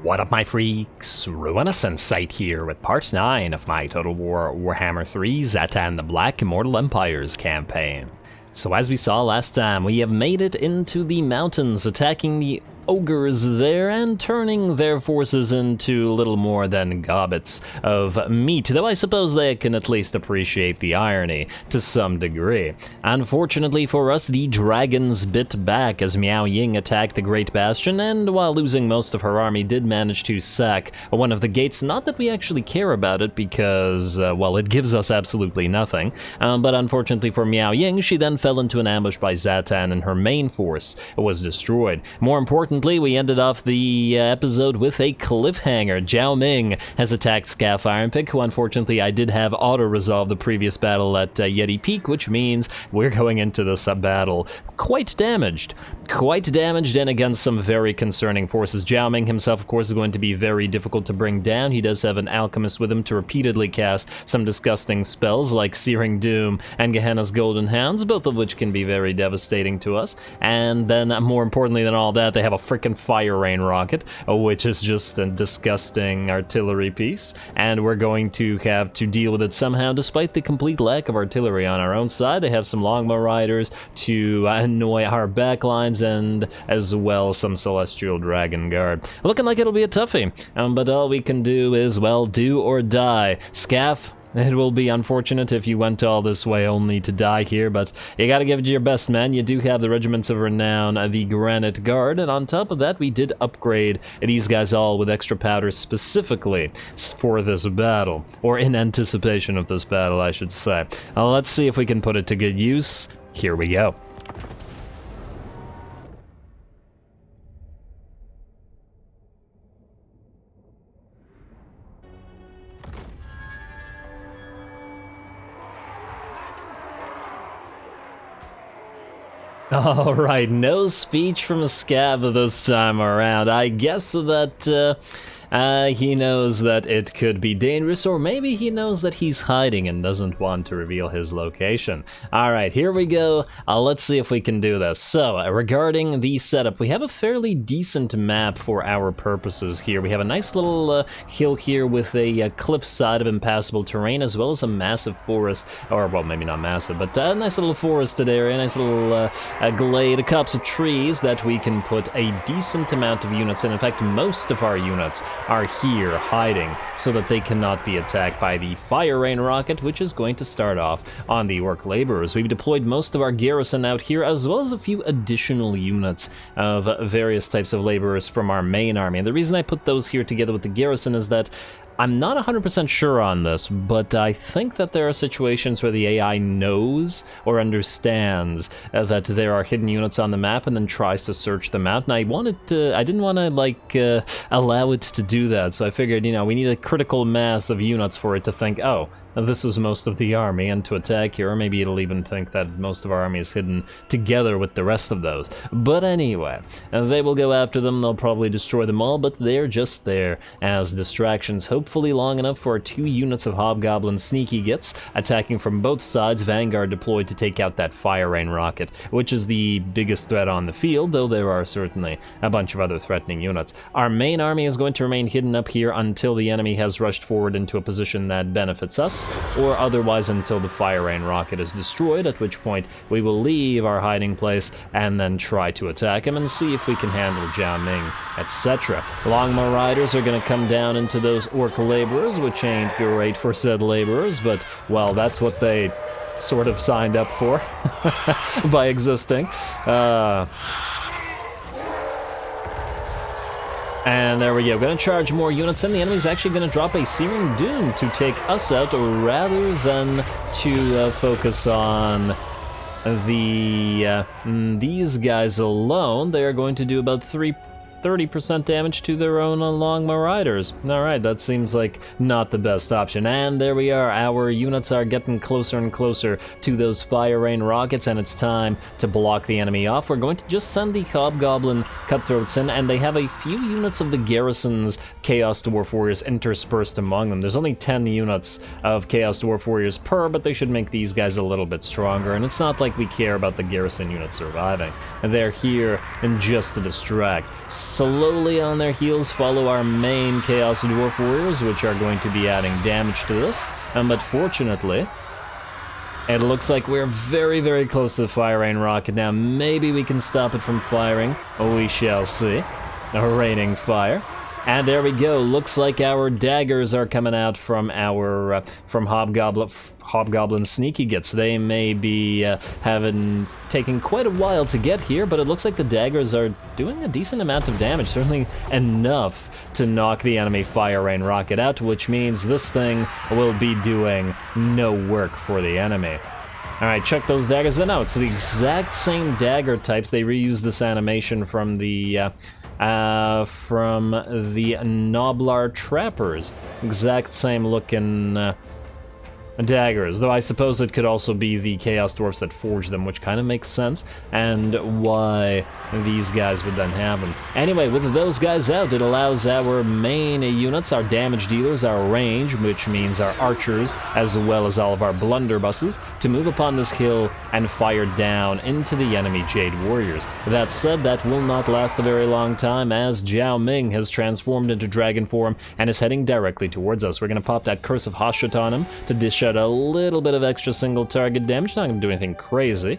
What up, my freaks? RuinousInsight here with part 9 of my Total Warhammer 3 Zhatan the Black Immortal Empires campaign. So as we saw last time, we have made it into the mountains, attacking the ogres there and turning their forces into little more than gobbets of meat, though I suppose they can at least appreciate the irony to some degree. Unfortunately for us, the dragons bit back as Miao Ying attacked the Great Bastion, and while losing most of her army, did manage to sack one of the gates. Not that we actually care about it because, well, it gives us absolutely nothing, but unfortunately for Miao Ying, she then fell into an ambush by Zhatan and her main force was destroyed. More importantly, we ended off the episode with a cliffhanger. Zhao Ming has attacked Scaff Ironpick, who unfortunately I did have auto-resolve the previous battle at Yhetee Peak, which means we're going into this battle quite damaged and against some very concerning forces. Zhao Ming himself, of course, is going to be very difficult to bring down. He does have an alchemist with him to repeatedly cast some disgusting spells like Searing Doom and Gehenna's Golden Hounds, both of which can be very devastating to us. And then, more importantly than all that, they have a freaking Fire Rain rocket, which is just a disgusting artillery piece, and we're going to have to deal with it somehow despite the complete lack of artillery on our own side. They have some Longbow Riders to annoy our backlines, and as well some Celestial Dragon Guard. Looking like it'll be a toughie, but all we can do is, well, do or die. Scaff, it will be unfortunate if you went all this way only to die here, but you gotta give it your best, man. You do have the Regiments of Renown, the Granite Guard, and on top of that, we did upgrade these guys all with extra powder specifically for this battle, or in anticipation of this battle, I should say. Let's see if we can put it to good use. Here we go. Alright, no speech from a scab this time around. I guess that he knows that it could be dangerous, or maybe he knows that he's hiding and doesn't want to reveal his location. Alright, here we go. Let's see if we can do this. So, regarding the setup, we have a fairly decent map for our purposes here. We have a nice little hill here with a cliffside of impassable terrain, as well as a massive forest, or, well, maybe not massive, but a nice little forested area, a nice little glade, a copse of trees that we can put a decent amount of units in. In fact, most of our units are here hiding so that they cannot be attacked by the Fire Rain rocket, which is going to start off on the Orc Laborers. We've deployed most of our garrison out here, as well as a few additional units of various types of laborers from our main army. And the reason I put those here together with the garrison is that I'm not 100% sure on this, but I think that there are situations where the AI knows or understands that there are hidden units on the map and then tries to search them out, and I didn't want to, like, allow it to do that, so I figured, you know, we need a critical mass of units for it to think, oh, this is most of the army, and to attack here, or maybe it'll even think that most of our army is hidden together with the rest of those. But anyway, they will go after them, they'll probably destroy them all, but they're just there as distractions, hopefully long enough for 2 units of Hobgoblin Sneaky Gits, attacking from both sides, Vanguard deployed to take out that Fire Rain rocket, which is the biggest threat on the field, though there are certainly a bunch of other threatening units. Our main army is going to remain hidden up here until the enemy has rushed forward into a position that benefits us, or otherwise until the Fire Rain rocket is destroyed, at which point we will leave our hiding place and then try to attack him and see if we can handle Zhao Ming, etc. Longbow Riders are going to come down into those Orc Laborers, which ain't great for said laborers, but, well, that's what they sort of signed up for by existing. And there we go, gonna charge more units in. The enemy's actually gonna drop a Searing Doom to take us out rather than to focus on these guys alone. They are going to do about 30% damage to their own Longbow Riders. Alright, that seems like not the best option. And there we are, our units are getting closer and closer to those Fire Rain rockets, and it's time to block the enemy off. We're going to just send the Hobgoblin Cutthroats in, and they have a few units of the garrison's Chaos Dwarf Warriors interspersed among them. There's only 10 units of Chaos Dwarf Warriors per, but they should make these guys a little bit stronger, and it's not like we care about the garrison units surviving. They're here and just to distract. slowly on their heels follow our main Chaos Dwarf Warriors, which are going to be adding damage to this. But fortunately, it looks like we're very, very close to the Fire Rain Rocket now. Maybe we can stop it from firing. We shall see. Raining fire. And there we go. Looks like our daggers are coming out from our from Hobgoblin Sneaky Gits. They may be taking quite a while to get here, but it looks like the daggers are doing a decent amount of damage. Certainly enough to knock the enemy Fire Rain Rocket out, which means this thing will be doing no work for the enemy. Alright, check those daggers. No, it's the exact same dagger types. They reused this animation from the Noblar Trappers. Exact same looking daggers, though I suppose it could also be the Chaos Dwarfs that forged them, which kind of makes sense, and why these guys would then have them. Anyway, with those guys out, it allows our main units, our damage dealers, our range, which means our archers, as well as all of our blunderbusses, to move upon this hill and fire down into the enemy Jade Warriors. That said, that will not last a very long time, as Zhao Ming has transformed into dragon form and is heading directly towards us. We're going to pop that Curse of Hashut on him to dish out a little bit of extra single target damage. Not going to do anything crazy,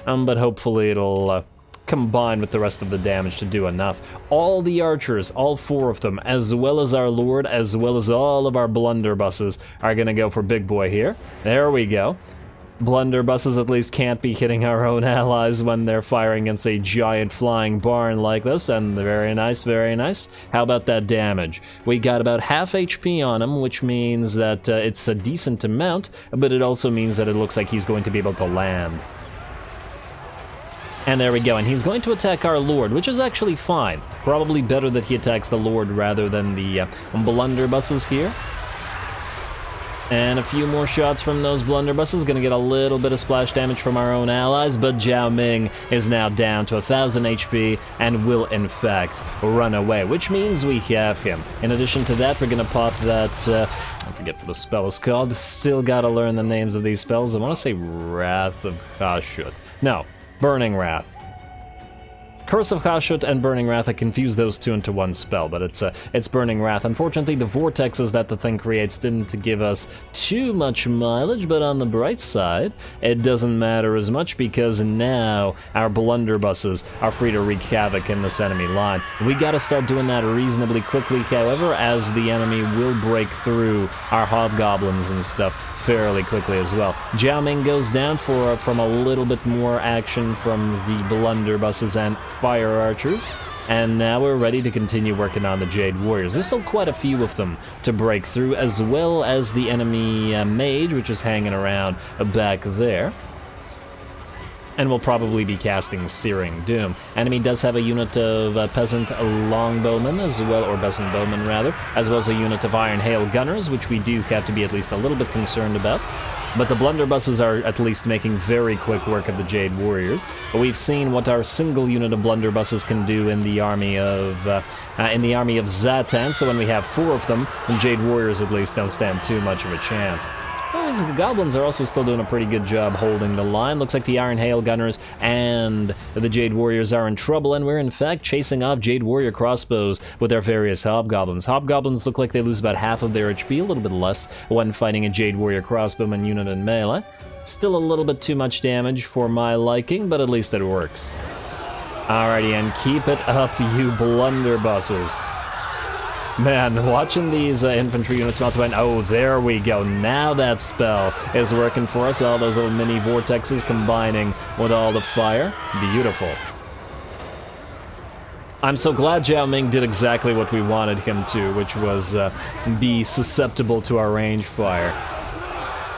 but hopefully it'll combine with the rest of the damage to do enough. All the archers, all 4 of them, as well as our lord, as well as all of our blunderbusses, are going to go for big boy here. There we go. Blunderbusses at least can't be hitting our own allies when they're firing against a giant flying barn like this, and very nice, very nice. How about that damage? We got about half HP on him, which means that it's a decent amount, but it also means that it looks like he's going to be able to land. And there we go, and he's going to attack our Lord, which is actually fine. Probably better that he attacks the Lord rather than the blunderbusses here. And a few more shots from those blunderbusses, gonna get a little bit of splash damage from our own allies, but Zhao Ming is now down to 1000 HP and will in fact run away, which means we have him. In addition to that, we're gonna pop that, I forget what the spell is called, still gotta learn the names of these spells. I wanna say Wrath of Hashut. No, Burning Wrath. Curse of Hashut and Burning Wrath, I confuse those two into one spell, but it's Burning Wrath. Unfortunately, the vortexes that the thing creates didn't give us too much mileage, but on the bright side, it doesn't matter as much because now our blunderbusses are free to wreak havoc in this enemy line. We gotta start doing that reasonably quickly, however, as the enemy will break through our hobgoblins and stuff fairly quickly as well. Zhao Ming goes down from a little bit more action from the blunderbusses and fire archers, and now we're ready to continue working on the Jade Warriors. There's still quite a few of them to break through, as well as the enemy mage, which is hanging around back there. And we'll probably be casting Searing Doom. Enemy does have a unit of peasant longbowmen as well, or peasant bowmen rather, as well as a unit of Iron Hail Gunners, which we do have to be at least a little bit concerned about. But the blunderbusses are at least making very quick work of the Jade Warriors. But we've seen what our single unit of blunderbusses can do in the army of Zhatan. So when we have 4 of them, the Jade Warriors at least don't stand too much of a chance. Oh, the goblins are also still doing a pretty good job holding the line. Looks like the Iron Hail Gunners and the Jade Warriors are in trouble, and we're in fact chasing off Jade Warrior crossbows with our various hobgoblins. Hobgoblins look like they lose about half of their HP, a little bit less, when fighting a Jade Warrior crossbowman unit in melee. Still a little bit too much damage for my liking, but at least it works. Alrighty, and keep it up, you blunderbusses. Man, watching these infantry units melt away. Oh, there we go. Now that spell is working for us. All those little mini vortexes combining with all the fire. Beautiful. I'm so glad Zhao Ming did exactly what we wanted him to, which was be susceptible to our range fire.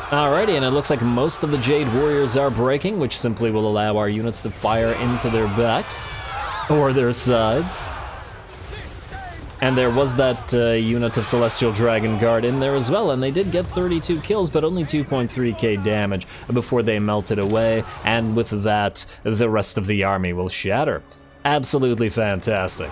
Alrighty, and it looks like most of the Jade Warriors are breaking, which simply will allow our units to fire into their backs or their sides. And there was that unit of Celestial Dragon Guard in there as well, and they did get 32 kills, but only 2.3k damage before they melted away, and with that, the rest of the army will shatter. Absolutely fantastic.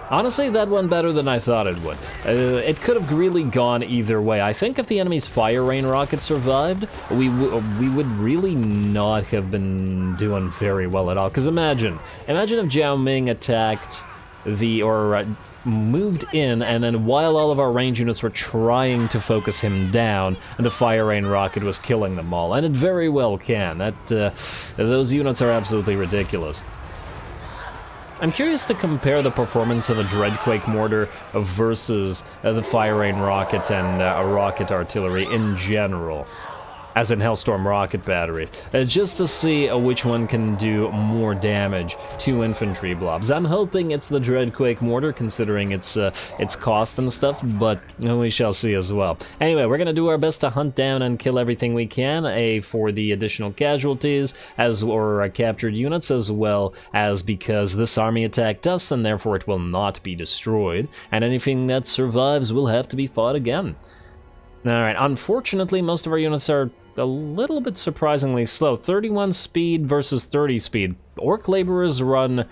Honestly, that went better than I thought it would. It could have really gone either way. I think if the enemy's Fire Rain Rocket survived, we would really not have been doing very well at all. Because imagine if Zhao Ming attacked moved in, and then while all of our range units were trying to focus him down, the fire rain rocket was killing them all, and it very well can. Those units are absolutely ridiculous. I'm curious to compare the performance of a Dreadquake mortar versus the fire rain rocket and a rocket artillery in general, as in Hellstorm rocket batteries, just to see which one can do more damage to infantry blobs. I'm hoping it's the Dreadquake mortar, considering its cost and stuff, but we shall see as well. Anyway, we're gonna do our best to hunt down and kill everything we can, for the additional casualties or captured units, as well as because this army attacked us and therefore it will not be destroyed, and anything that survives will have to be fought again. Alright, unfortunately most of our units are a little bit surprisingly slow. 31 speed versus 30 speed. Orc laborers run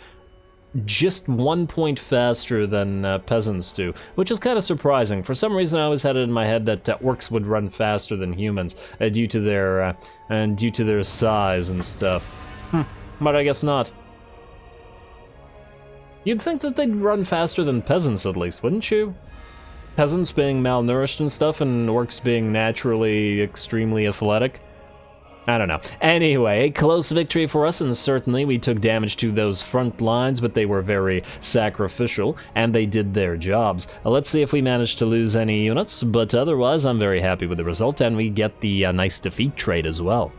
just 1 point faster than peasants do, which is kind of surprising. For some reason I always had it in my head that orcs would run faster than humans due to their size and stuff. But I guess not. You'd think that they'd run faster than peasants at least, wouldn't you? Peasants being malnourished and stuff, and orcs being naturally extremely athletic. I don't know. Anyway, a close victory for us, and certainly we took damage to those front lines, but they were very sacrificial, and they did their jobs. Let's see if we managed to lose any units, but otherwise I'm very happy with the result, and we get the nice defeat trait as well.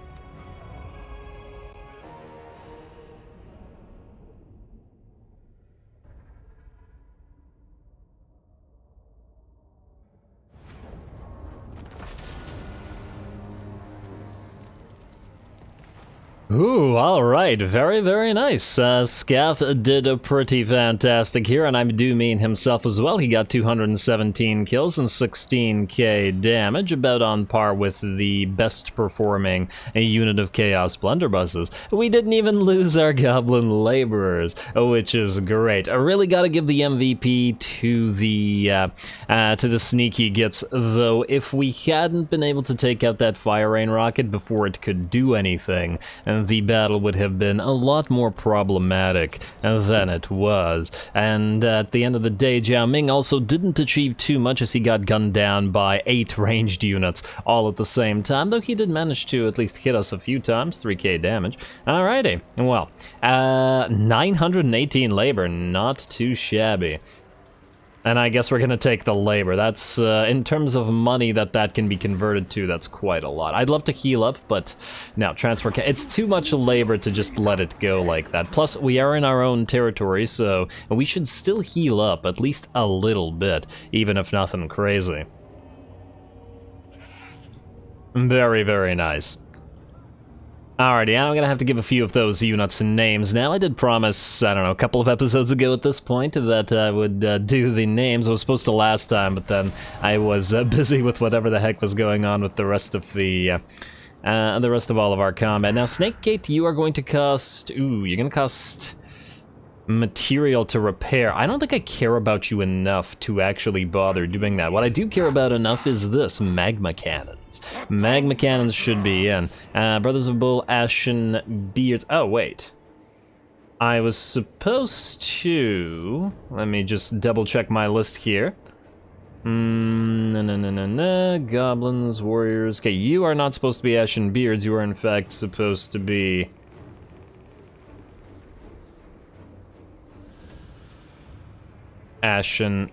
Ooh, alright, very, very nice. Scaff did a pretty fantastic here, and I do mean himself as well. He got 217 kills and 16k damage, about on par with the best performing unit of Chaos Blunderbusses. We didn't even lose our Goblin Laborers, which is great. I really gotta give the MVP to the Sneaky Gits, though. If we hadn't been able to take out that Fire Rain rocket before it could do anything, the battle would have been a lot more problematic than it was. And at the end of the day, Jiao Ming also didn't achieve too much, as he got gunned down by 8 ranged units all at the same time, though he did manage to at least hit us a few times, 3k damage. Alrighty, well, 918 labor, not too shabby. And I guess we're gonna take the labor. That's, in terms of money that can be converted to, that's quite a lot. I'd love to heal up, but no, transfer it's too much labor to just let it go like that. Plus, we are in our own territory, so we should still heal up at least a little bit, even if nothing crazy. Very, very nice. Alrighty, I'm gonna have to give a few of those units names now. I did promise, I don't know, a couple of episodes ago at this point that I would do the names. I was supposed to last time, but then I was busy with whatever the heck was going on with the rest of all of our combat. Now, Snakegate, you are going to cost... Ooh, you're gonna cost... material to repair. I don't think I care about you enough to actually bother doing that. What I do care about enough is this, magma cannons. Magma cannons should be in. Brothers of Bull, Ashen Beards. Oh, wait. I was supposed to... Let me just double check my list here. Goblins, warriors. Okay, you are not supposed to be Ashen Beards. You are in fact supposed to be... Ashen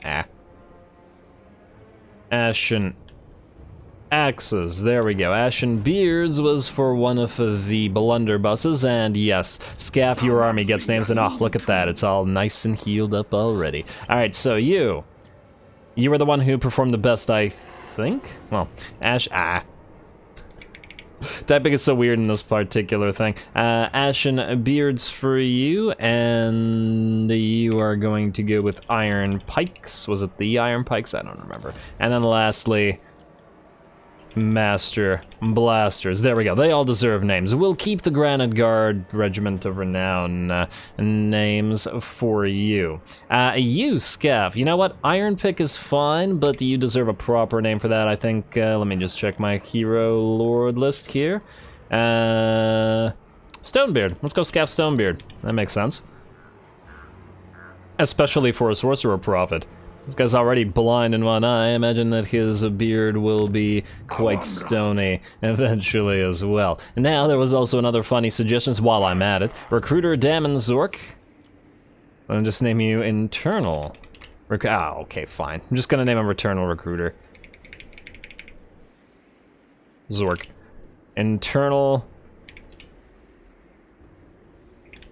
Axes, there we go. Ashen Beards was for one of the blunderbusses, and yes, Scaff, your army gets names, and oh, look at that, it's all nice and healed up already. Alright, so you were the one who performed the best, I think? Well, typing is so weird in this particular thing. Ashen Beards for you, and you are going to go with Iron Pikes. Was it the Iron Pikes? I don't remember. And then lastly, Master Blasters. There we go. They all deserve names. We'll keep the Granite Guard Regiment of Renown names for you. You, Scaff. You know what? Iron Pick is fine, but you deserve a proper name for that, I think. Let me just check my hero lord list here. Stonebeard. Let's go Scaff Stonebeard. That makes sense. Especially for a sorcerer prophet. This guy's already blind in one eye. I imagine that his beard will be quite stony eventually as well. And now there was also another funny suggestion while I'm at it. Recruiter Damon Zork. I'll just name you Internal. Okay, fine. I'm just gonna name him Returnal Recruiter. Zork. Internal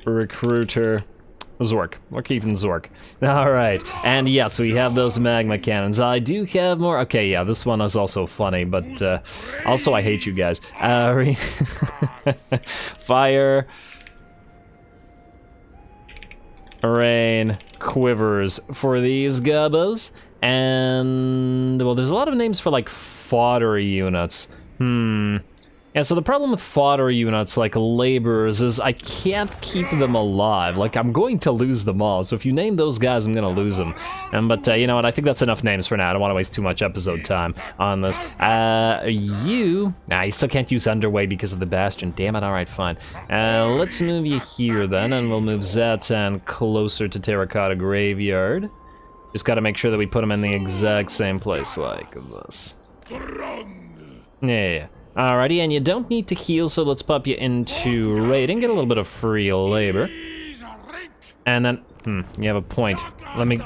Recruiter Zork. We're keeping Zork. Alright, and yes, we have those magma cannons. I do have more. Okay, yeah, this one is also funny, but also I hate you guys. Fire, rain, quivers for these gubbos. And, well, there's a lot of names for, like, fodder units. Yeah, so the problem with fodder units, like laborers, is I can't keep them alive. Like, I'm going to lose them all, so if you name those guys, I'm gonna lose them. But, you know what, I think that's enough names for now. I don't want to waste too much episode time on this. You still can't use Underway because of the Bastion. Damn it, alright, fine. Let's move you here, then, and we'll move Zhatan closer to Terracotta Graveyard. Just gotta make sure that we put him in the exact same place, like this. Yeah. Alrighty, and you don't need to heal, so let's pop you into raiding, get a little bit of free labor. And then, you have a point. Let me...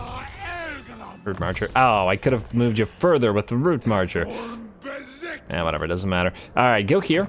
Root Marcher. Oh, I could have moved you further with the Root Marcher. Yeah, whatever, doesn't matter. Alright, go here.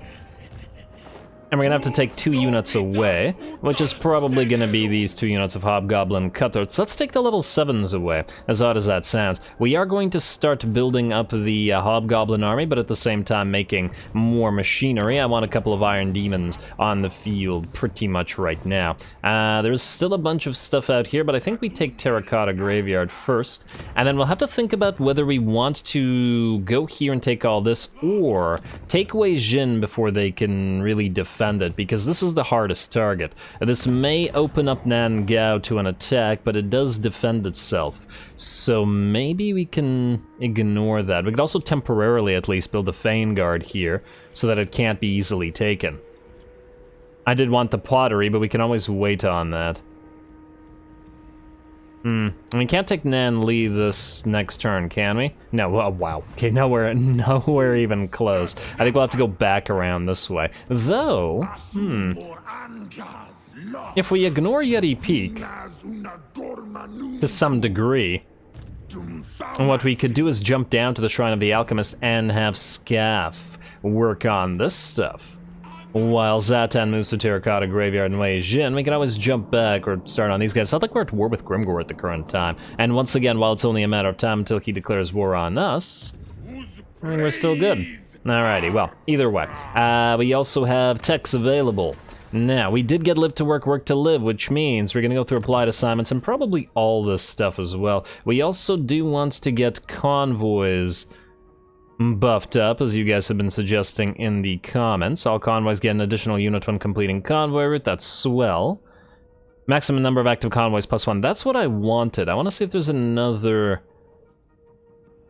And we're gonna have to take 2 units away, which is probably gonna be these 2 units of Hobgoblin Cutthroats. Let's take the level 7s away, as odd as that sounds. We are going to start building up the Hobgoblin army, but at the same time making more machinery. I want a couple of Iron Demons on the field pretty much right now. There's still a bunch of stuff out here, but I think we take Terracotta Graveyard first, and then we'll have to think about whether we want to go here and take all this, or take away Jin before they can really defend it, because this is the hardest target. This may open up Nangao to an attack, but it does defend itself. So maybe we can ignore that. We could also temporarily at least build a Fane Guard here, so that it can't be easily taken. I did want the pottery, but we can always wait on that. We can't take Nan Li this next turn, can we? No, oh, wow. Okay, nowhere even close. I think we'll have to go back around this way. Though, if we ignore Yhetee Peak, to some degree, what we could do is jump down to the Shrine of the Alchemist and have Scaff work on this stuff. While Zhatan moves to Terracotta Graveyard and Wei Jin, we can always jump back or start on these guys. It's not like we're at war with Grimgor at the current time. And once again, while it's only a matter of time until he declares war on us, I think we're still good. Alrighty, well, either way. We also have techs available. Now, we did get Live to Work, Work to Live, which means we're going to go through applied assignments and probably all this stuff as well. We also do want to get convoys buffed up, as you guys have been suggesting in the comments. All convoys get an additional unit when completing convoy route. That's swell. Maximum number of active convoys +1. That's what I wanted. I want to see if there's another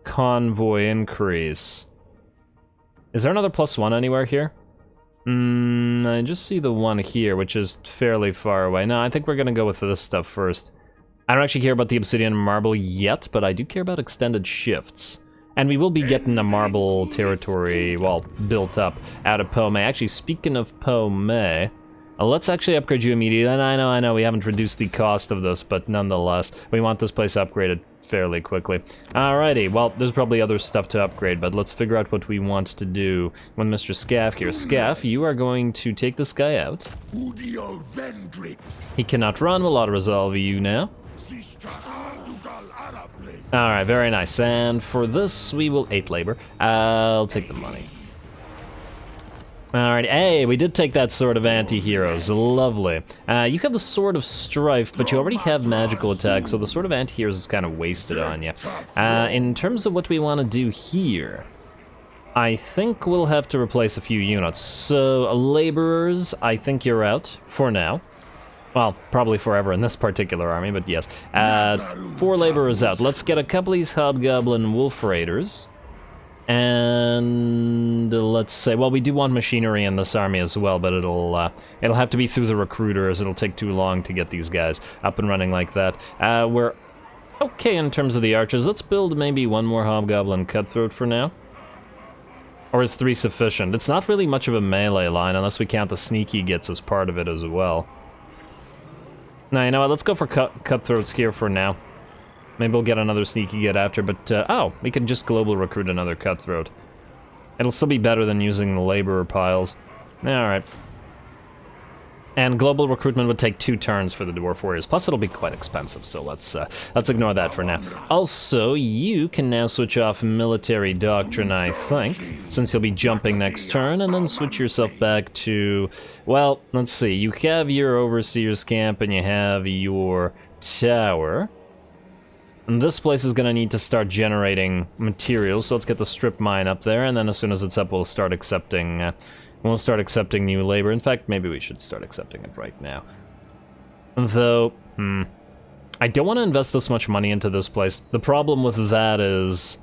convoy increase. Is there another +1 anywhere here? I just see the one here, which is fairly far away. No, I think we're gonna go with this stuff first. I don't actually care about the obsidian marble yet, but I do care about extended shifts. And we will be getting a marble territory, well, built up out of Pome. Actually, speaking of Pome, let's actually upgrade you immediately. And I know, we haven't reduced the cost of this, but nonetheless, we want this place upgraded fairly quickly. Alrighty, well, there's probably other stuff to upgrade, but let's figure out what we want to do with Mr. Scaff here. Scaff, you are going to take this guy out. He cannot run, we'll auto-resolve you now. Alright, very nice. And for this, we will 8 labor. I'll take the money. Alright, hey, we did take that Sword of Anti-Heroes. Lovely. You have the Sword of Strife, but you already have magical attack, so the Sword of Anti-Heroes is kind of wasted on you. In terms of what we want to do here, I think we'll have to replace a few units. So, laborers, I think you're out for now. Well, probably forever in this particular army, but yes. 4 laborers out. Let's get a couple of these Hobgoblin Wolf Raiders. And let's say, well, we do want machinery in this army as well, but it'll have to be through the recruiters. It'll take too long to get these guys up and running like that. We're okay in terms of the archers. Let's build maybe one more Hobgoblin Cutthroat for now. Or is 3 sufficient? It's not really much of a melee line unless we count the sneaky gets as part of it as well. Now, you know what? Let's go for Cutthroats here for now. Maybe we'll get another sneaky get after, but, oh, we can just global recruit another Cutthroat. It'll still be better than using the laborer piles. Alright. And global recruitment would take 2 turns for the Dwarf Warriors, plus it'll be quite expensive, so let's ignore that for now. Also, you can now switch off Military Doctrine, I think, since you'll be jumping next turn, and then switch yourself back to, well, let's see, you have your Overseer's Camp and you have your Tower. And this place is going to need to start generating materials, so let's get the strip mine up there, and then as soon as it's up, we'll start accepting new labor. In fact, maybe we should start accepting it right now. Though, I don't want to invest this much money into this place. The problem with that is,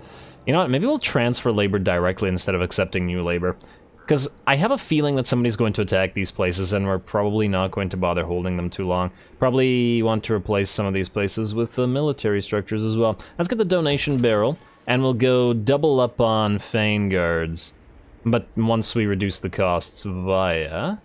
you know what, maybe we'll transfer labor directly instead of accepting new labor. Because I have a feeling that somebody's going to attack these places, and we're probably not going to bother holding them too long. Probably want to replace some of these places with military structures as well. Let's get the donation barrel, and we'll go double up on Fane Guards. But once we reduce the costs via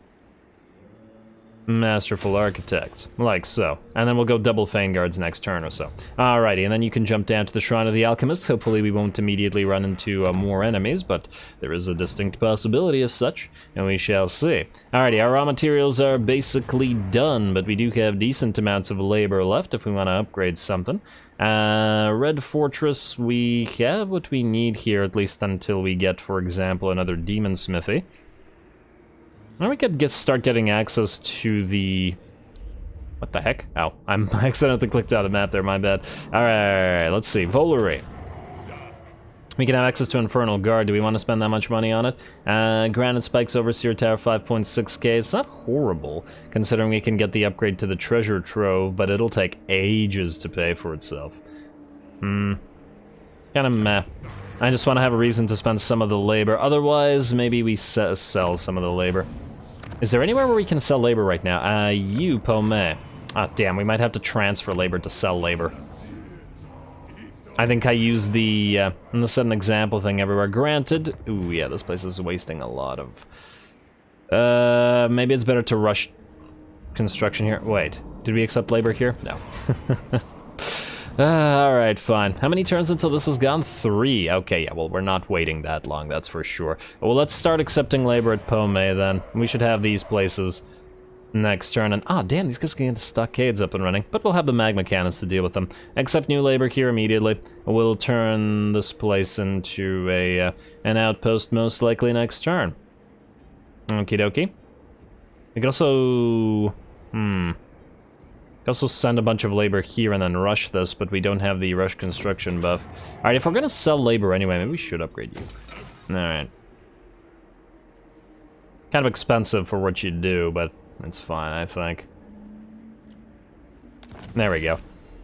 Masterful Architects, like so. And then we'll go double Fane Guards next turn or so. Alrighty, and then you can jump down to the Shrine of the Alchemists. Hopefully we won't immediately run into more enemies, but there is a distinct possibility of such, and we shall see. Alrighty, our raw materials are basically done, but we do have decent amounts of labor left if we want to upgrade something. Red Fortress, we have what we need here, at least until we get, for example, another Demon Smithy. Or we could start getting access to the... What the heck? Oh, I accidentally clicked out of the map there, my bad. Alright, let's see. Volery. We can have access to Infernal Guard. Do we want to spend that much money on it? Granite Spikes Overseer Tower, 5.6k. It's not horrible, considering we can get the upgrade to the Treasure Trove, but it'll take ages to pay for itself. Kind of meh. I just want to have a reason to spend some of the labor. Otherwise, maybe we sell some of the labor. Is there anywhere where we can sell labor right now? You, Pomé. Ah, damn, we might have to transfer labor to sell labor. I think I used the set an example thing everywhere. Granted, ooh, yeah, this place is wasting a lot of... maybe it's better to rush construction here. Wait, did we accept labor here? No. Alright, fine. How many turns until this is gone? 3. Okay, yeah, well, we're not waiting that long, that's for sure. Well, let's start accepting labor at Pomé, then. We should have these places next turn. And, damn, these guys can get stockades up and running. But we'll have the magma cannons to deal with them. Accept new labor here immediately. We'll turn this place into an outpost, most likely next turn. Okie dokie. We can also... also send a bunch of labor here and then rush this, but we don't have the rush construction buff. Alright, if we're gonna sell labor anyway, maybe we should upgrade you. Alright. Kind of expensive for what you do, but it's fine, I think. There we go.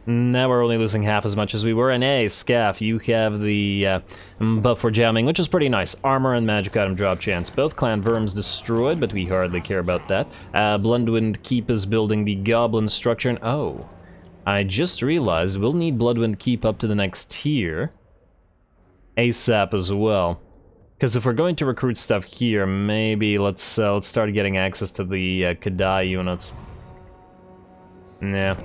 Now we're only losing half as much as we were. And hey, Scaff, you have the buff for jamming, which is pretty nice. Armor and magic item drop chance. Both clan verms destroyed, but we hardly care about that. Bloodwind Keep is building the goblin structure. And oh, I just realized we'll need Bloodwind Keep up to the next tier ASAP as well. Because if we're going to recruit stuff here, maybe let's start getting access to the Kadai units. Yeah.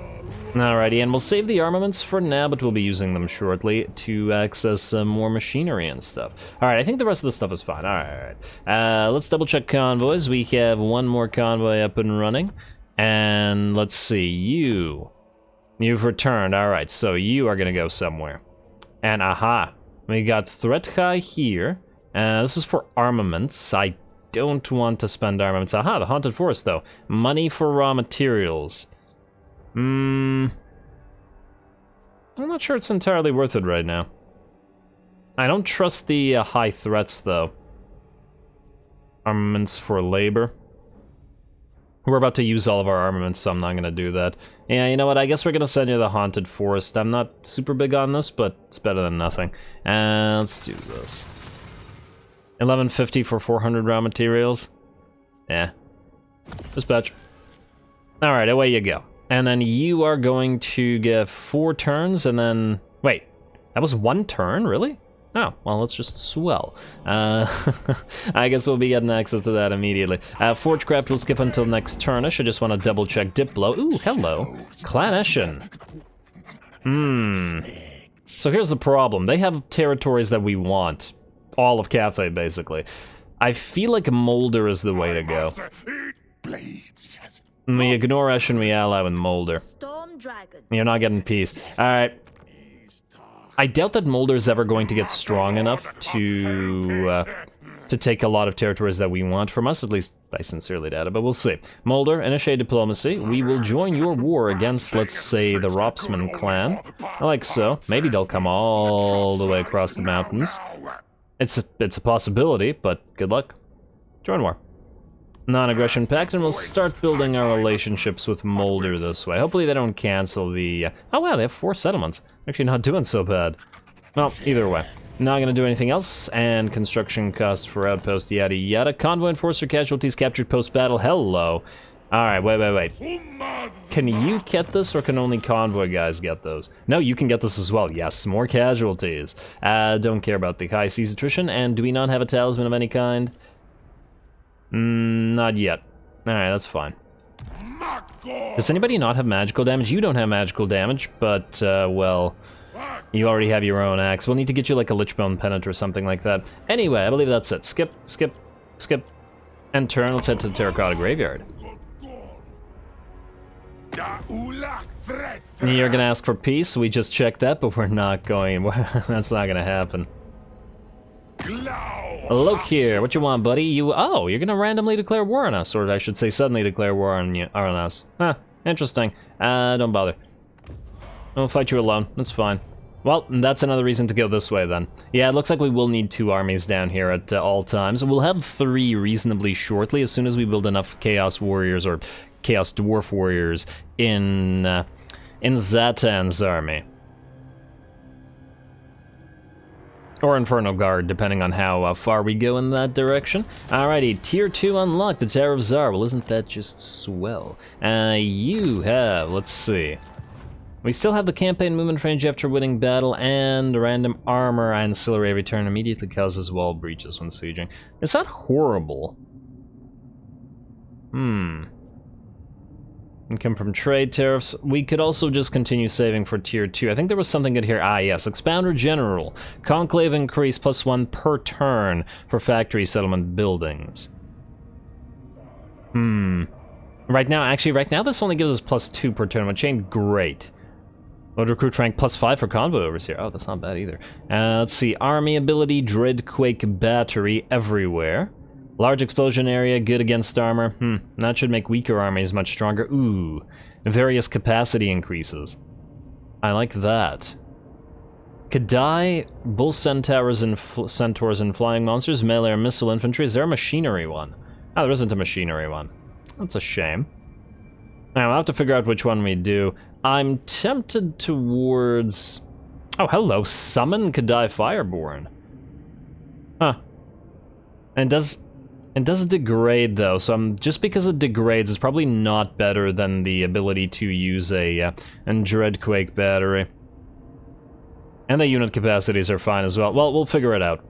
Alrighty, and we'll save the armaments for now, but we'll be using them shortly to access more machinery and stuff. Alright, I think the rest of the stuff is fine. Alright. Let's double check convoys. We have one more convoy up and running. And let's see, you've returned. Alright, so you are gonna go somewhere. And aha, we got threat high here. This is for armaments. I don't want to spend armaments. Aha, the Haunted Forest though. Money for raw materials. I'm not sure it's entirely worth it right now. I don't trust the high threats, though. Armaments for labor. We're about to use all of our armaments, so I'm not going to do that. Yeah, you know what? I guess we're going to send you the Haunted Forest. I'm not super big on this, but it's better than nothing. And let's do this. 1150 for 400 raw materials. Yeah. Dispatch. Alright, away you go. And then you are going to get 4 turns, and then... Wait, that was 1 turn, really? Oh, well, that's just swell. I guess we'll be getting access to that immediately. Forgecraft will skip until next turnish. I just want to double-check Diplo. Ooh, hello. Clanessian. So here's the problem. They have territories that we want. All of Cathay, basically. I feel like Molder is the way to go. We ignore Esh and we ally with Molder. You're not getting peace. Alright. I doubt that Molder's ever going to get strong enough to take a lot of territories that we want from us. At least, I sincerely doubt it, but we'll see. Molder, initiate diplomacy. We will join your war against, let's say, the Ropsman clan. I like so. Maybe they'll come all the way across the mountains. It's a possibility, but good luck. Join war. Non-aggression pact, and we'll start building our relationships with Molder this way. Hopefully they don't cancel the... Oh wow, they have 4 settlements. Actually not doing so bad. Well, either way. Not gonna do anything else, and construction costs for outpost, yada yada. Convoy enforcer casualties captured post-battle, hello. Alright, wait. Can you get this, or can only convoy guys get those? No, you can get this as well, yes, more casualties. Don't care about the high seas attrition, and do we not have a talisman of any kind? Not yet. Alright, that's fine. Does anybody not have magical damage? You don't have magical damage, but, well, you already have your own axe. We'll need to get you like a Lichbone Pennant or something like that. Anyway, I believe that's it. Skip, and turn. Let's head to the Terracotta Graveyard. You're gonna ask for peace? We just checked that, but we're not going. That's not gonna happen. Look here, what you want, buddy? Oh, you're gonna randomly declare war on us, or I should say suddenly declare war on us. Huh, interesting. Don't bother. I'll fight you alone, that's fine. Well, that's another reason to go this way then. Yeah, it looks like we will need 2 armies down here at all times. We'll have 3 reasonably shortly, as soon as we build enough Chaos Warriors, or Chaos Dwarf Warriors, in Zhatan's army. Or Inferno Guard, depending on how far we go in that direction. Alrighty, Tier 2 unlocked, the Tower of Zharr. Well, isn't that just swell? You have, let's see. We still have the campaign movement range after winning battle, and random armor ancillary return immediately causes wall breaches when sieging. It's not horrible. Income from trade tariffs. We could also just continue saving for Tier 2. I think there was something good here. Ah, yes. Expounder General. Conclave increase +1 per turn for factory settlement buildings. Right now this only gives us +2 per turn, which ain't great. Would recruit rank +5 for convoy overseer. Oh, that's not bad either. Let's see. Army ability, Dreadquake Battery everywhere. Large explosion area, good against armor. That should make weaker armies much stronger. Ooh, various capacity increases. I like that. Kadai, bull centaurs and flying monsters, melee or missile infantry. Is there a machinery one? Oh, there isn't a machinery one. That's a shame. Now, I'll have to figure out which one we do. I'm tempted towards... Oh, hello, summon Kadai Fireborn. Huh. And does it degrade though? So just because it degrades, it's probably not better than the ability to use a Dreadquake battery. And the unit capacities are fine as well. Well, we'll figure it out.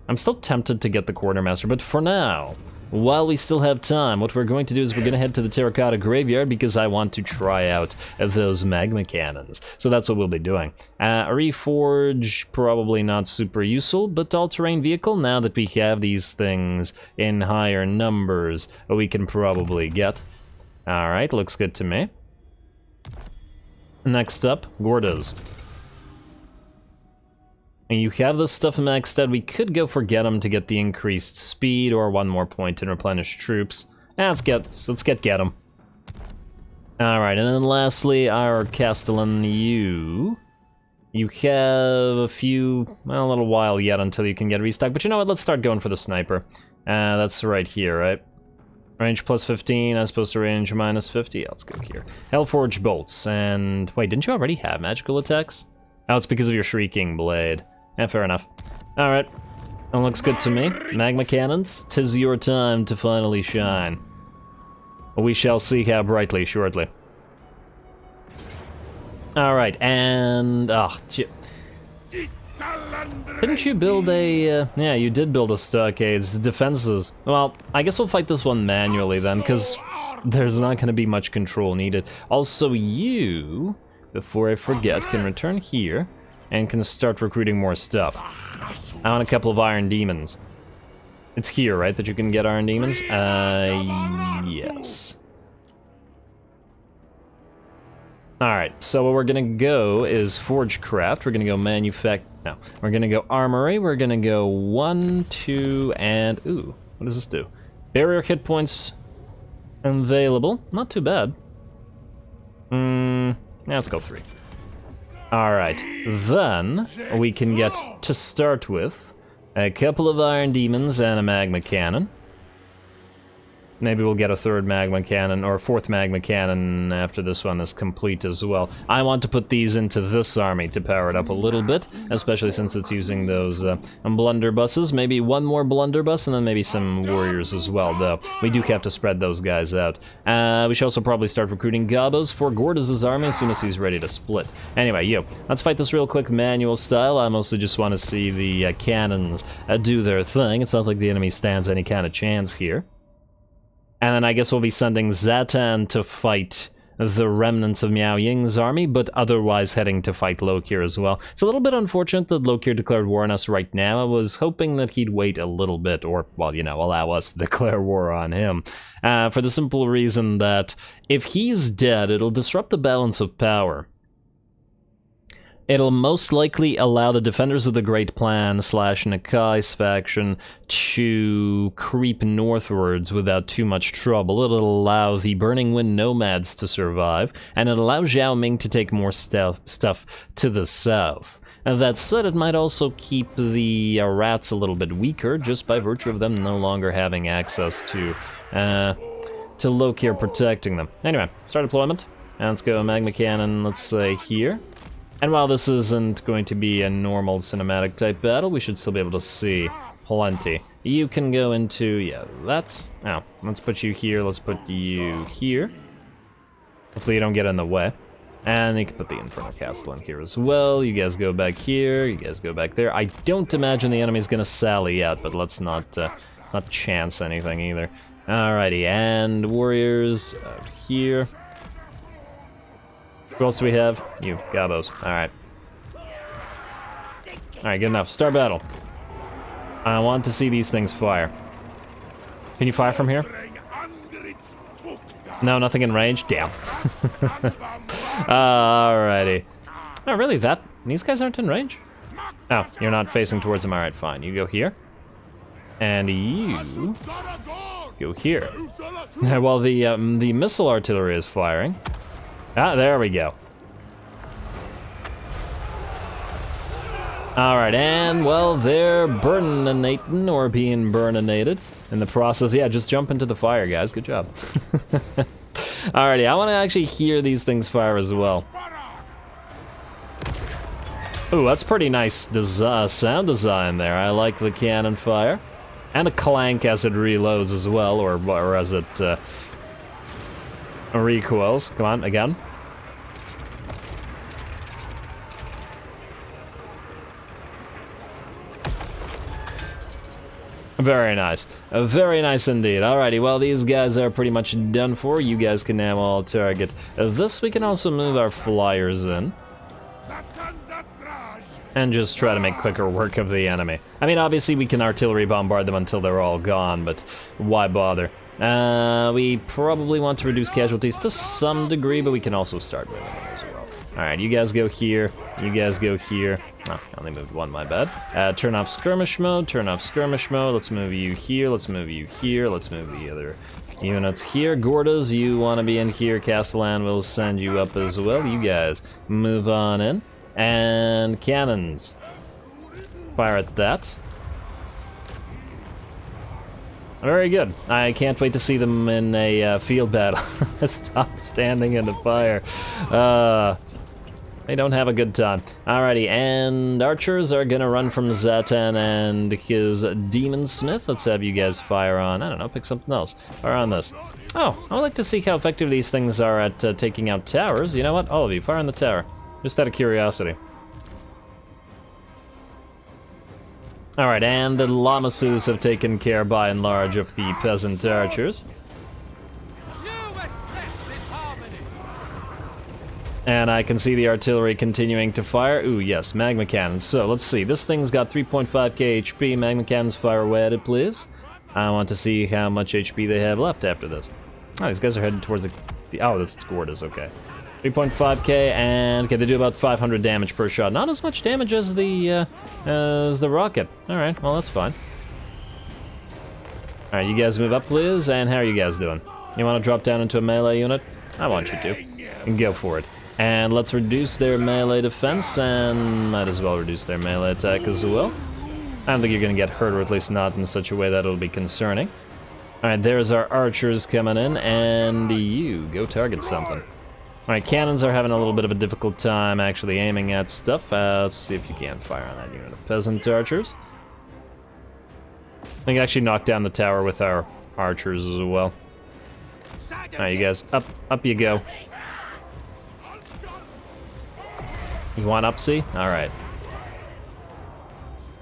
I'm still tempted to get the Quartermaster, but for now, while we still have time, what we're going to do is we're going to head to the Terracotta Graveyard because I want to try out those magma cannons. So that's what we'll be doing. Reforge, probably not super useful, but all-terrain vehicle, now that we have these things in higher numbers, we can probably get. Alright, looks good to me. Next up, Gordas. And you have this stuff maxed out. We could go for Get 'em to get the increased speed, or 1 more point and replenish troops. Let's get Get 'em. Alright, and then lastly, our Castellan, you have a little while yet until you can get restock, but you know what, let's start going for the sniper. That's right here, right? Range +15 as opposed to range -50. Let's go here. Hellforge bolts, and wait, didn't you already have magical attacks? Oh, it's because of your Shrieking Blade. Yeah, fair enough. Alright. That looks good to me. Magma cannons, 'tis your time to finally shine. We shall see how brightly shortly. Alright, and... didn't you build a... yeah, you did build a stockades, defenses. Well, I guess we'll fight this one manually then, because there's not going to be much control needed. Also, you, before I forget, can return here and can start recruiting more stuff. I want a couple of Iron Demons. It's here, right, that you can get Iron Demons? Yes. Alright, so what we're gonna go is Forgecraft, we're gonna go no, we're gonna go Armory, we're gonna go 1, 2, and... ooh, what does this do? Barrier hit points available, not too bad. Let's go 3. Alright, then we can get, to start with, a couple of Iron Demons and a Magma Cannon. Maybe we'll get a third Magma Cannon, or a fourth Magma Cannon after this one is complete as well. I want to put these into this army to power it up a little bit, especially since it's using those blunderbusses. Maybe one more blunderbuss, and then maybe some warriors as well, though. We do have to spread those guys out. We should also probably start recruiting Gobos for Gortys' army as soon as he's ready to split. Anyway, let's fight this real quick manual style. I mostly just want to see the cannons do their thing. It's not like the enemy stands any kind of chance here. And then I guess we'll be sending Zhatan to fight the remnants of Miao Ying's army, but otherwise heading to fight Lokir as well. It's a little bit unfortunate that Lokir declared war on us right now. I was hoping that he'd wait a little bit, or, well, allow us to declare war on him. For the simple reason that if he's dead, it'll disrupt the balance of power. It'll most likely allow the Defenders of the Great Plan / Nakai's faction to creep northwards without too much trouble. It'll allow the Burning Wind Nomads to survive, and it'll allow Zhao Ming to take more stuff to the south. And that said, it might also keep the rats a little bit weaker, just by virtue of them no longer having access to Lokir protecting them. Anyway, start deployment. And let's go Magma Cannon, let's say here. And while this isn't going to be a normal cinematic type battle, we should still be able to see plenty. You can go into, that. Oh, let's put you here, let's put you here. Hopefully you don't get in the way. And you can put the Inferno Castle in here as well. You guys go back here, you guys go back there. I don't imagine the enemy's gonna sally out, but let's not chance anything either. Alrighty, and warriors out here. Who else do we have? You, Gabos. Alright. Alright, good enough. Start battle. I want to see these things fire. Can you fire from here? No, nothing in range? Damn. Alrighty. Oh, really? These guys aren't in range? Oh, you're not facing towards them. Alright, fine. You go here. And you go here. While the missile artillery is firing. Ah, there we go. Alright, and, well, they're burninating, or being burninated in the process. Yeah, just jump into the fire, guys. Good job. Alrighty, I want to actually hear these things fire as well. Ooh, that's pretty nice sound design there. I like the cannon fire. And the clank as it reloads as well, or as it recoils. Come on, again. Very nice. Very nice indeed. Alrighty, well, these guys are pretty much done for. You guys can now all target this. We can also move our flyers in. And just try to make quicker work of the enemy. I mean, obviously we can artillery bombard them until they're all gone, but why bother? We probably want to reduce casualties to some degree, but we can also start moving them as well. Alright, you guys go here. You guys go here. Oh, I only moved one, my bad. Turn off skirmish mode, turn off skirmish mode. Let's move you here, let's move you here, let's move the other units here. Gortys, you want to be in here. Castellan will send you up as well. You guys move on in. And cannons. Fire at that. Very good. I can't wait to see them in a field battle. Stop standing in the fire. They don't have a good time. Alrighty, and archers are gonna run from Zhatan and his demon smith. Let's have you guys fire on, I don't know, pick something else. Fire on this. Oh, I would like to see how effective these things are at taking out towers. You know what? All of you, fire on the tower. Just out of curiosity. Alright, and the Lamasus have taken care by and large of the peasant archers. And I can see the artillery continuing to fire. Ooh, yes, magma cannons. So, let's see. This thing's got 3.5k HP. Magma cannons, fire away at it, please. I want to see how much HP they have left after this. Oh, these guys are headed towards the oh, that's Gordas, okay. 3.5k, and okay, they do about 500 damage per shot. Not as much damage as the rocket. Alright, well, that's fine. Alright, you guys move up, please. And how are you guys doing? You want to drop down into a melee unit? I want you to. And go for it. And let's reduce their melee defense, and might as well reduce their melee attack as well. I don't think you're gonna get hurt, or at least not in such a way that it'll be concerning. Alright, there's our archers coming in, and you go target something. Alright, cannons are having a little bit of a difficult time actually aiming at stuff. Let's see if you can fire on that unit of peasant archers. I can actually knock down the tower with our archers as well. Alright, you guys, up you go. You want up, see? Alright.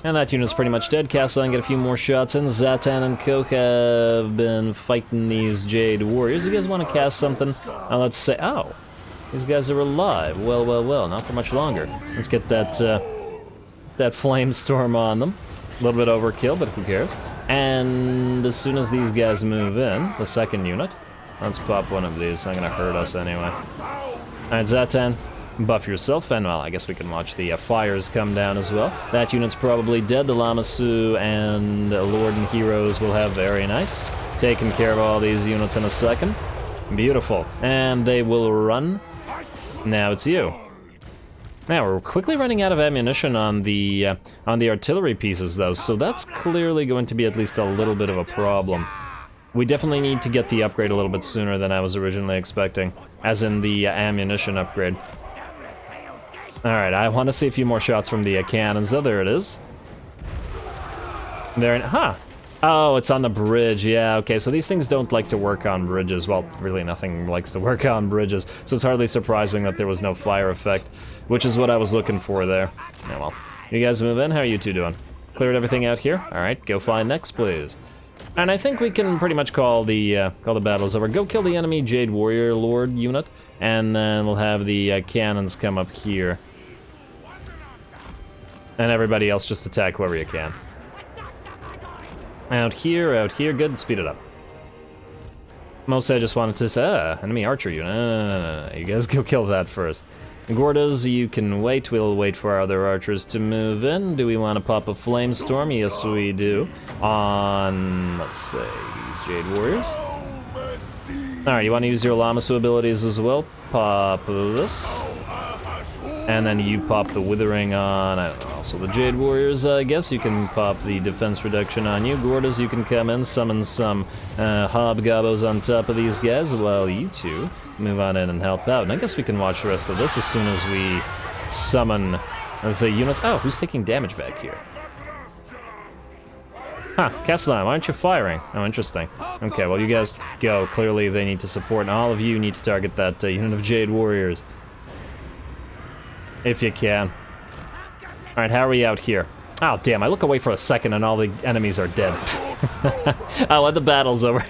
And that unit's pretty much dead. Castle and get a few more shots in. Zhatan and Coke have been fighting these Jade Warriors. You guys want to cast something? Let's say, oh, these guys are alive. Well, well, well, not for much longer. Let's get that flame storm on them. A little bit overkill, but who cares? And as soon as these guys move in, the second unit, let's pop one of these. It's not gonna hurt us anyway. Alright, Zhatan. Buff yourself, and well, I guess we can watch the fires come down as well. That unit's probably dead. The Lamasu and Lord and Heroes will have very nice. Taking care of all these units in a second. Beautiful. And they will run. Now it's you. Now we're quickly running out of ammunition on the artillery pieces though, so that's clearly going to be at least a little bit of a problem. We definitely need to get the upgrade a little bit sooner than I was originally expecting, as in the ammunition upgrade. Alright, I want to see a few more shots from the cannons, though. There it is. There, huh. Oh, it's on the bridge, yeah, okay, so these things don't like to work on bridges. Well, really nothing likes to work on bridges, so it's hardly surprising that there was no fire effect, which is what I was looking for there. Yeah, well, you guys move in, how are you two doing? Cleared everything out here? Alright, go find next, please. And I think we can pretty much call the battles over. Go kill the enemy Jade Warrior Lord unit, and then we'll have the cannons come up here. And everybody else just attack whoever you can. Out here, good, speed it up. Mostly I just wanted to say, enemy archer unit, no, you guys go kill that first. Gordas, you can wait, we'll wait for our other archers to move in. Do we want to pop a flame storm? Yes, we do. On, let's say, these Jade Warriors. Alright, you want to use your Lamasu abilities as well? Pop this. And then you pop the Withering on, I don't know, also the Jade Warriors, I guess. You can pop the defense reduction on you. Gordas, you can come in, summon some hobgobbos on top of these guys, while you two move on in and help out. And I guess we can watch the rest of this as soon as we summon the units. Oh, who's taking damage back here? Huh, Castellan, why aren't you firing? Oh, interesting. Okay, well, you guys go. Clearly they need to support, and all of you need to target that unit of Jade Warriors. If you can. Alright, how are we out here? Oh, damn, I look away for a second and all the enemies are dead. Oh, and the battle's over.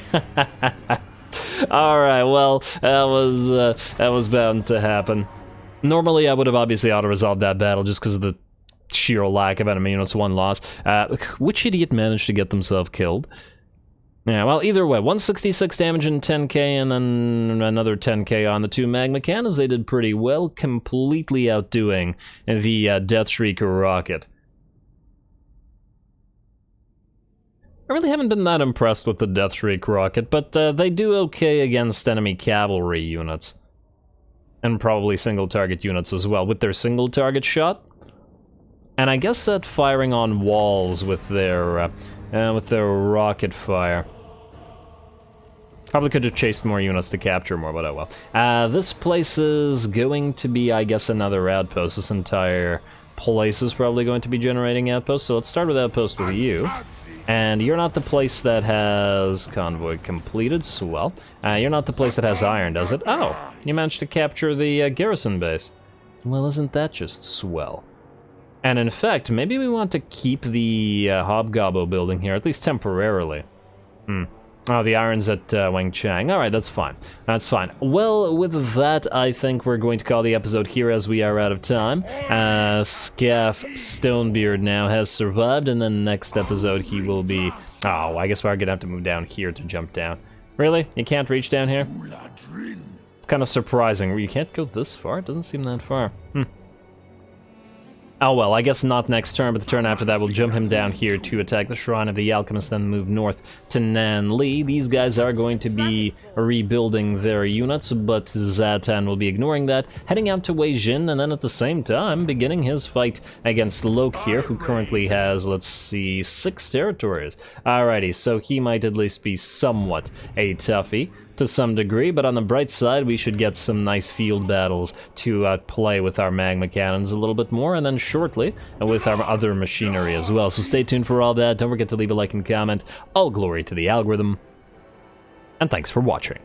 Alright, well, that was bound to happen. Normally, I would have obviously auto-resolved that battle just because of the sheer lack of enemy units, one loss. Which idiot managed to get themselves killed? Yeah, well, either way, 166 damage and 10k, and then another 10k on the two magma cannons. They did pretty well, completely outdoing the Death Shriek rocket. I really haven't been that impressed with the Death Shriek rocket, but they do okay against enemy cavalry units. And probably single target units as well, with their single target shot. And I guess that firing on walls with their rocket fire. Probably could have chased more units to capture more, but oh well. This place is going to be, I guess, another outpost. This entire place is probably going to be generating outposts, so let's start with outpost with you. And you're not the place that has convoy completed, swell. You're not the place that has iron, does it? Oh, you managed to capture the garrison base. Well, isn't that just swell? And in fact, maybe we want to keep the Hobgobbo building here, at least temporarily. Oh, the iron's at Wangchang. Alright, that's fine. That's fine. Well, with that, I think we're going to call the episode here as we are out of time. Scaff Stonebeard now has survived, and then next episode he will be... Oh, I guess we're gonna have to move down here to jump down. Really? You can't reach down here? It's kind of surprising. You can't go this far? It doesn't seem that far. Oh well, I guess not next turn, but the turn after that we'll jump him down here to attack the Shrine of the Alchemist, then move north to Nanli. These guys are going to be rebuilding their units, but Zhatan will be ignoring that, heading out to Wei Jin, and then at the same time beginning his fight against Lok here, who currently has, let's see, 6 territories. Alrighty, so he might at least be somewhat a toughie to some degree, but on the bright side we should get some nice field battles to play with our magma cannons a little bit more, and then shortly with our other machinery as well. So stay tuned for all that. Don't forget to leave a like and comment. All glory to the algorithm, and thanks for watching.